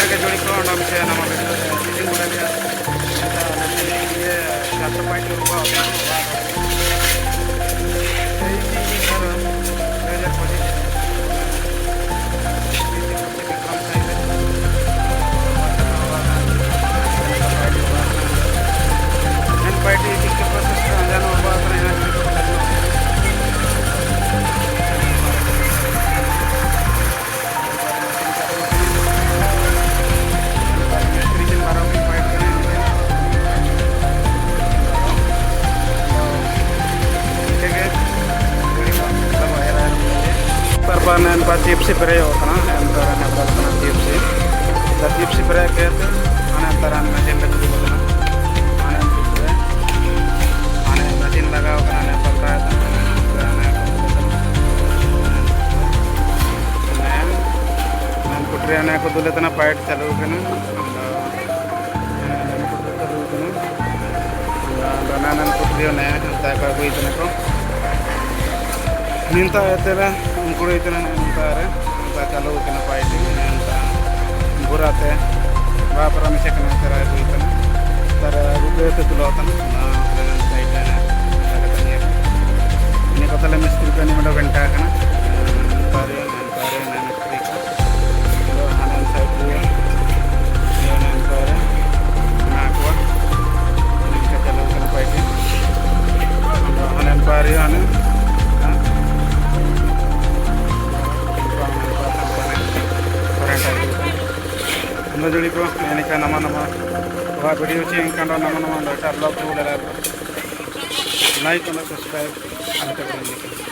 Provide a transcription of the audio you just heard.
के जोड़ी को नाम से नाम वीडियो मुड़ा गया ये छात्र पार्टी को पार्टी के प्रोसेस जानो बात रहे Perbanan pas tipsi pere होता ना अंतर ने परबान tipsi द tipsi pere कहते आने अंतरान में जिन लगा होता ना आने tipsi आने मशीन लगा होता ना पलटा है तो आने मैं कुटरे आने को दूले तो ना पाइट चालू करना चालू करना नाना कुटरे ने ताकि कोई तो ना निंता तेरा उनको इतना निंता रे निंता चालू इतना पाइटी निंता बुराते वहाँ पर हमें चेक नहीं तेरा कोई इतना तेरा रुपये तो तुलाता ना साइड है लगता नहीं है इन्हें पता लग मिस्त्री पे नहीं मतलब घंटा का ना तारे ना मिस्त्री का तो हमें साइड हुए ये ना तारे ना कुआ निंता चालू इतना पाइटी हमें पारी हमें जोड़ी को nama wah video cing kan nama like and subscribe